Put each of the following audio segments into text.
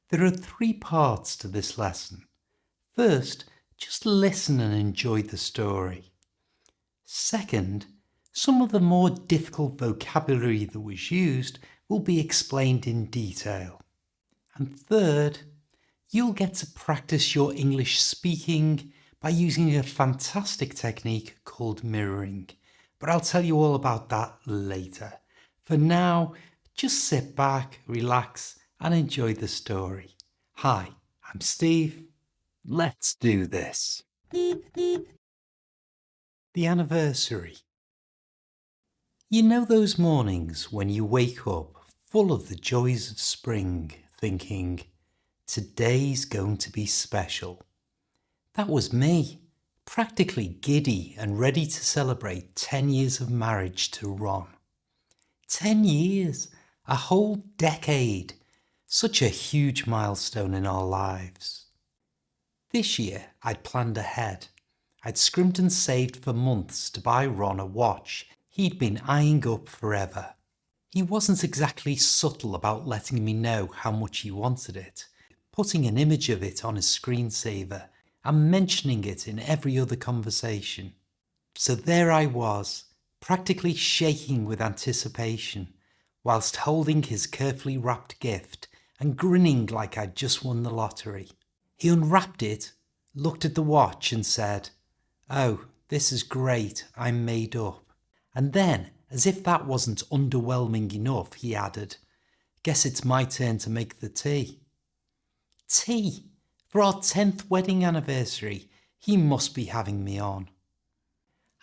There are three parts to this lesson. First, just listen and enjoy the story. Second, some of the more difficult vocabulary that was used will be explained in detail. And third, you'll get to practice your English speaking by using a fantastic technique called mirroring. But I'll tell you all about that later. For now, just sit back, relax, and enjoy the story. Hi, I'm Steve. Let's do this. The anniversary. You know those mornings when you wake up full of the joys of spring, thinking, today's going to be special. That was me, practically giddy and ready to celebrate 10 years of marriage to Ron. 10 years, a whole decade, such a huge milestone in our lives. This year I'd planned ahead. I'd scrimped and saved for months to buy Ron a watch he'd been eyeing up forever. He wasn't exactly subtle about letting me know how much he wanted it, putting an image of it on his screensaver and mentioning it in every other conversation. So there I was, practically shaking with anticipation, whilst holding his carefully wrapped gift and grinning like I'd just won the lottery. He unwrapped it, looked at the watch and said, "Oh, this is great, I'm made up." And then, as if that wasn't underwhelming enough, he added, "Guess it's my turn to make the tea." Tea? For our 10th wedding anniversary, he must be having me on.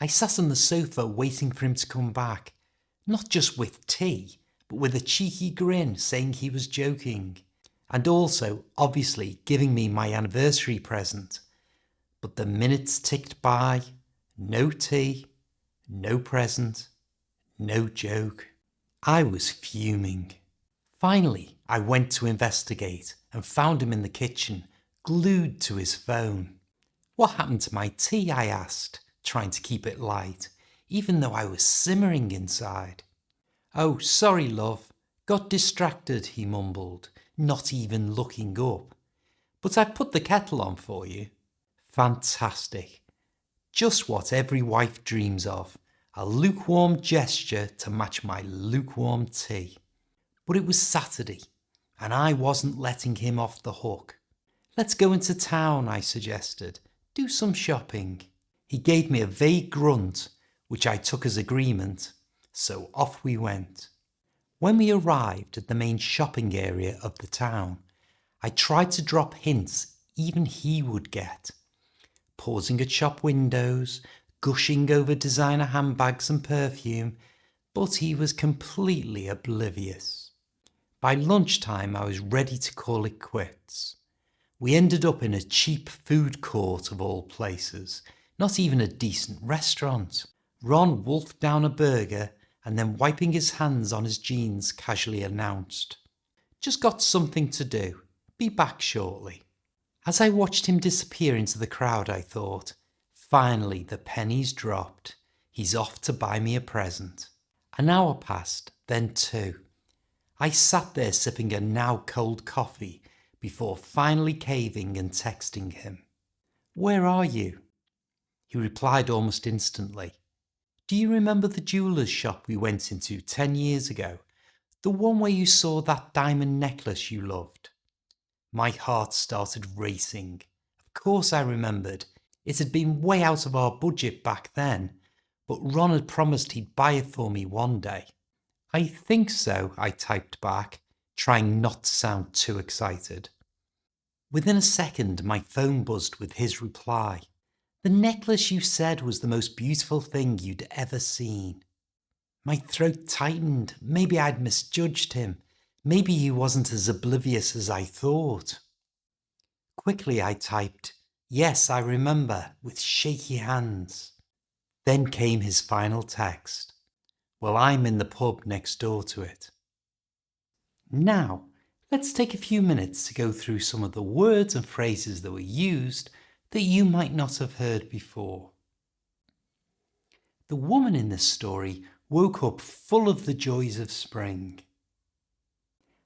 I sat on the sofa waiting for him to come back, not just with tea, but with a cheeky grin saying he was joking, and also, obviously, giving me my anniversary present. But the minutes ticked by, no tea, no present, no joke. I was fuming. Finally, I went to investigate and found him in the kitchen, glued to his phone. "What happened to my tea?" I asked, trying to keep it light, even though I was simmering inside. "Oh, sorry, love. Got distracted," he mumbled, not even looking up. "But I've put the kettle on for you." Fantastic. Just what every wife dreams of, a lukewarm gesture to match my lukewarm tea. But it was Saturday, and I wasn't letting him off the hook. "Let's go into town," I suggested. "Do some shopping." He gave me a vague grunt, which I took as agreement, so off we went. When we arrived at the main shopping area of the town, I tried to drop hints even he would get. Pausing at shop windows, gushing over designer handbags and perfume, but he was completely oblivious. By lunchtime, I was ready to call it quits. We ended up in a cheap food court of all places, not even a decent restaurant. Ron wolfed down a burger and then, wiping his hands on his jeans, casually announced, "Just got something to do. Be back shortly." As I watched him disappear into the crowd, I thought, finally the pennies dropped. He's off to buy me a present. An hour passed, then two. I sat there sipping a now cold coffee before finally caving and texting him. "Where are you?" He replied almost instantly. "Do you remember the jeweller's shop we went into 10 years ago? The one where you saw that diamond necklace you loved?" My heart started racing. Of course I remembered. It had been way out of our budget back then, but Ron had promised he'd buy it for me one day. "I think so," I typed back, trying not to sound too excited. Within a second, my phone buzzed with his reply. "The necklace you said was the most beautiful thing you'd ever seen." My throat tightened. Maybe I'd misjudged him. Maybe he wasn't as oblivious as I thought. Quickly I typed, "Yes, I remember," with shaky hands. Then came his final text. "Well, I'm in the pub next door to it." Now, let's take a few minutes to go through some of the words and phrases that were used that you might not have heard before. The woman in this story woke up full of the joys of spring.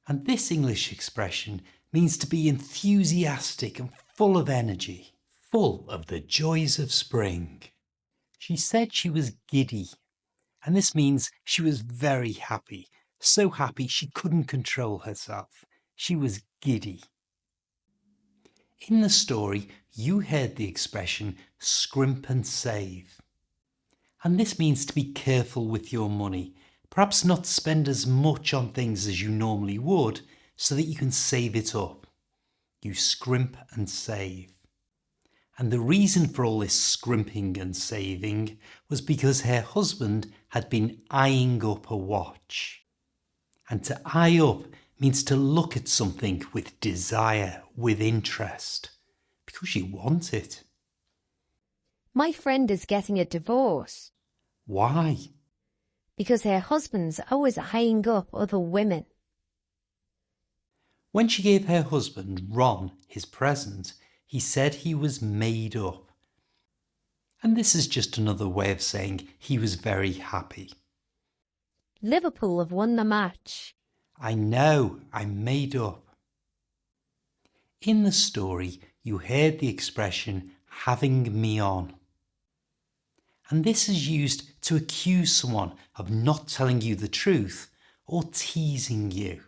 And this English expression means to be enthusiastic and full of energy, full of the joys of spring. She said she was giddy, and this means she was very happy, so happy she couldn't control herself. She was giddy. In the story, you heard the expression scrimp and save. And this means to be careful with your money, perhaps not spend as much on things as you normally would so that you can save it up. You scrimp and save. And the reason for all this scrimping and saving was because her husband had been eyeing up a watch. And to eye up means to look at something with desire, with interest, because you want it. My friend is getting a divorce Why? because her husband's always eyeing up other women. When she gave her husband, Ron, his present, he said he was made up. And this is just another way of saying he was very happy. Liverpool have won the match. I know, I'm made up. In the story, you heard the expression having me on. And this is used to accuse someone of not telling you the truth or teasing you.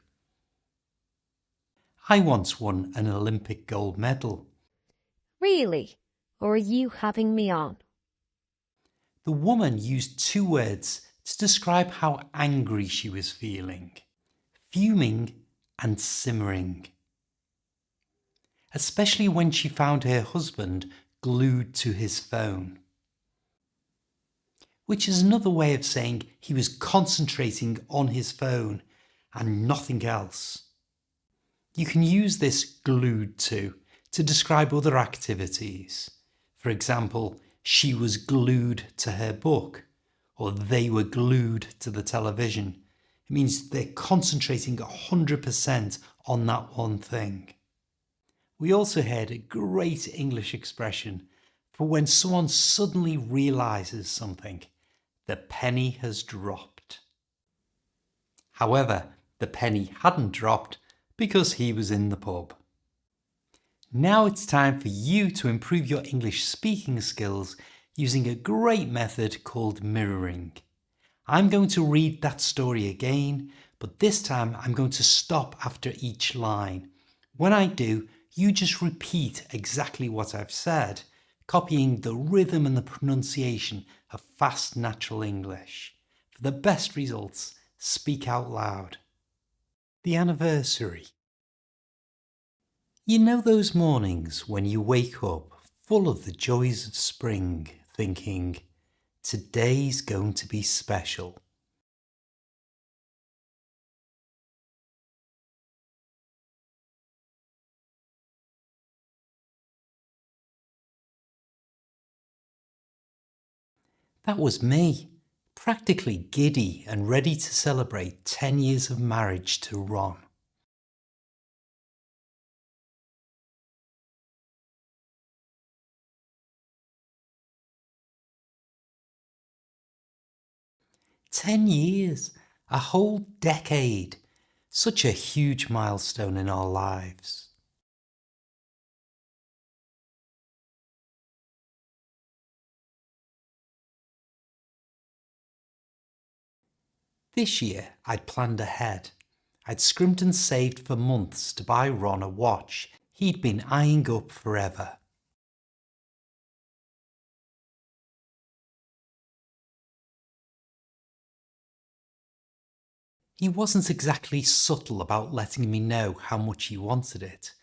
I once won an Olympic gold medal. Really? Or are you having me on? The woman used two words to describe how angry she was feeling: fuming and simmering. Especially when she found her husband glued to his phone. Which is another way of saying he was concentrating on his phone and nothing else. You can use this glued to describe other activities. For example, she was glued to her book, or they were glued to the television. It means they're concentrating 100% on that one thing. We also heard a great English expression for when someone suddenly realizes something. The penny has dropped. However, the penny hadn't dropped because he was in the pub. Now it's time for you to improve your English speaking skills using a great method called mirroring. I'm going to read that story again, but this time I'm going to stop after each line. When I do, you just repeat exactly what I've said, copying the rhythm and the pronunciation of fast natural English. For the best results, speak out loud. The anniversary. You know those mornings when you wake up full of the joys of spring, thinking, today's going to be special. That was me, practically giddy and ready to celebrate 10 years of marriage to Ron. "10 years, a whole decade, such a huge milestone in our lives." This year I'd planned ahead. I'd scrimped and saved for months to buy Ron a watch he'd been eyeing up forever. He wasn't exactly subtle about letting me know how much he wanted it.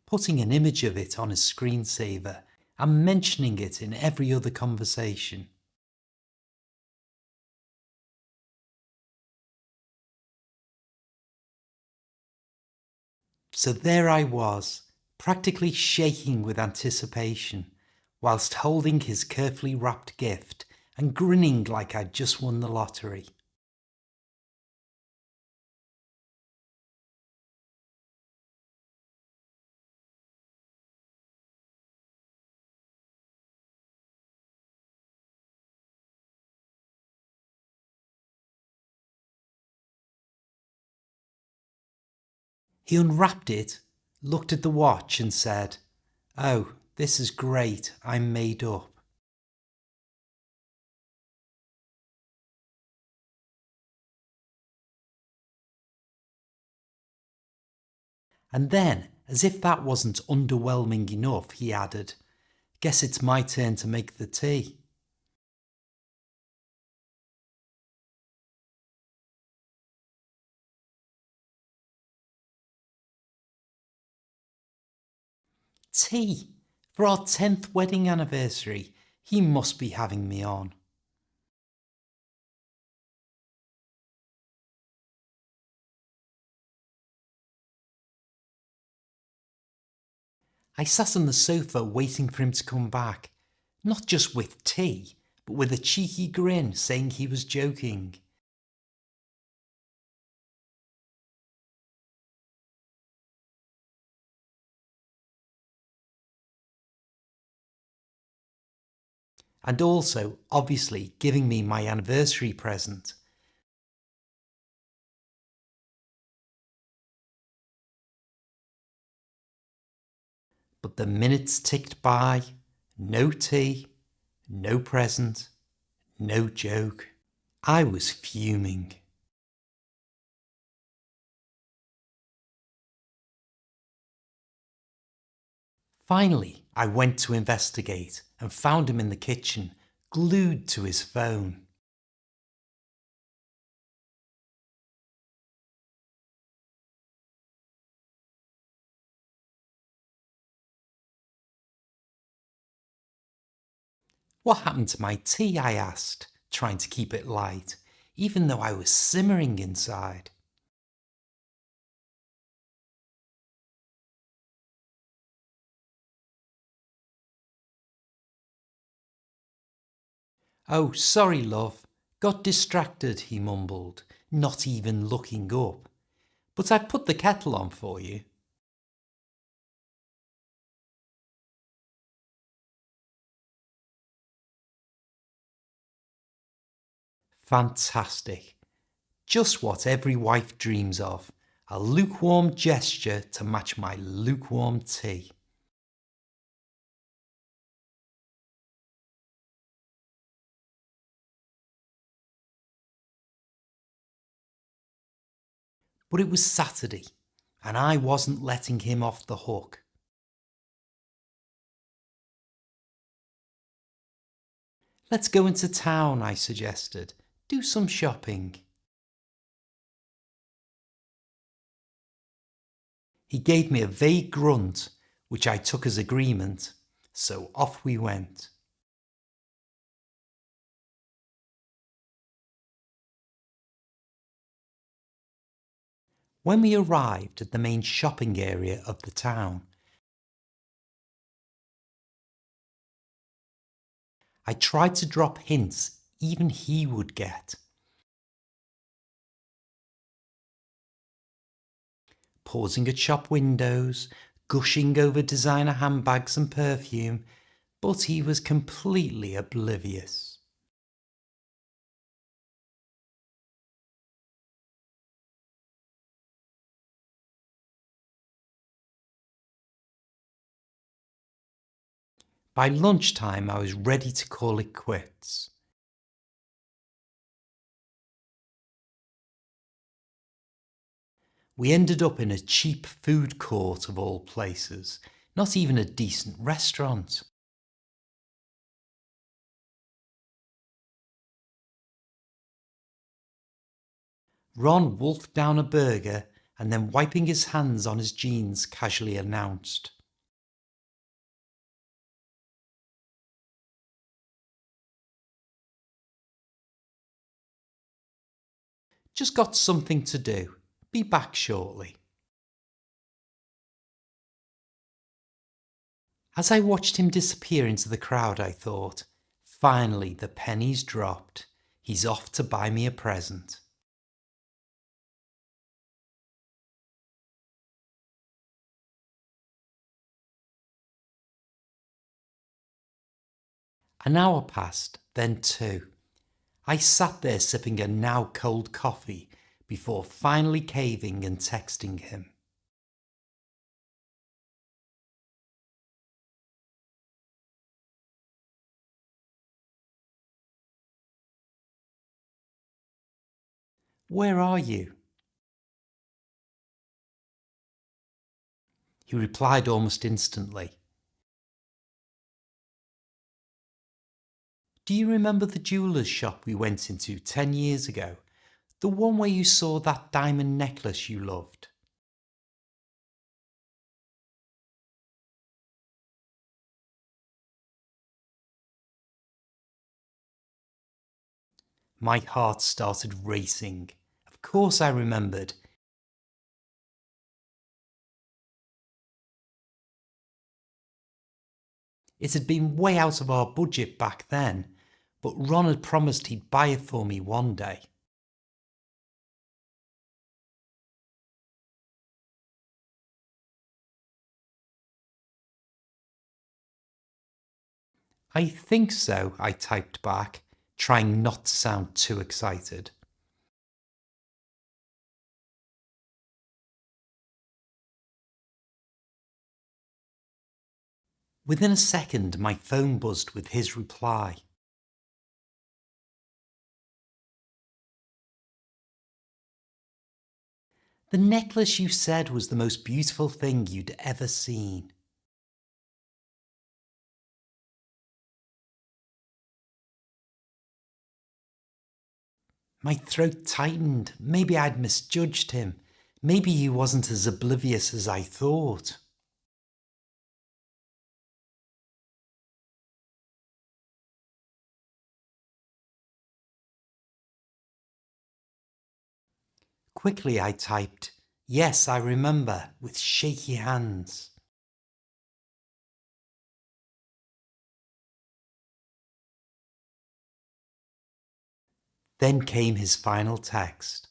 Putting an image of it on his screensaver and mentioning it in every other conversation. So there I was, practically shaking with anticipation, whilst holding his carefully wrapped gift and grinning like I'd just won the lottery. He unwrapped it, looked at the watch and said, "Oh, this is great, I'm made up." And then, as if that wasn't underwhelming enough, he added, "Guess it's my turn to make the tea." Tea? For our 10th wedding anniversary? He must be having me on. I sat on the sofa waiting for him to come back, not just with tea, but with a cheeky grin saying he was joking. And also, obviously, giving me my anniversary present. But the minutes ticked by, no tea, no present, no joke. I was fuming. Finally, I went to investigate and found him in the kitchen, glued to his phone. What happened to my tea? I asked, trying to keep it light, even though I was simmering inside. "Oh, sorry, love. Got distracted," he mumbled, not even looking up. "But I've put the kettle on for you." Fantastic. Just what every wife dreams of. A lukewarm gesture to match my lukewarm tea. But it was Saturday, and I wasn't letting him off the hook. "Let's go into town," I suggested. "Do some shopping." He gave me a vague grunt, which I took as agreement, so off we went. When we arrived at the main shopping area of the town, I tried to drop hints even he would get. Pausing at shop windows, gushing over designer handbags and perfume, but he was completely oblivious. By lunchtime, I was ready to call it quits. We ended up in a cheap food court of all places, not even a decent restaurant. Ron wolfed down a burger and then, wiping his hands on his jeans, casually announced, "Just got something to do. Be back shortly." As I watched him disappear into the crowd, I thought, finally the pennies dropped. He's off to buy me a present. An hour passed, then two. I sat there sipping a now cold coffee before finally caving and texting him. Where are you?" He replied almost instantly, "Do you remember the jeweller's shop we went into 10 years ago? The one where you saw that diamond necklace you loved?" My heart started racing. Of course I remembered. It had been way out of our budget back then, but Ron had promised he'd buy it for me one day. "I think so," I typed back, trying not to sound too excited. Within a second, my phone buzzed with his reply. "The necklace you said was the most beautiful thing you'd ever seen." My throat tightened. Maybe I'd misjudged him. Maybe he wasn't as oblivious as I thought. Quickly I typed, "Yes, I remember," with shaky hands. Then came his final text.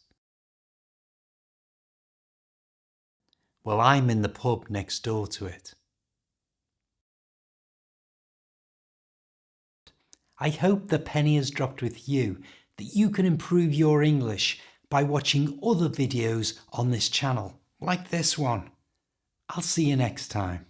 "Well, I'm in the pub next door to it." I hope the penny has dropped with you that you can improve your English by watching other videos on this channel, like this one. I'll see you next time.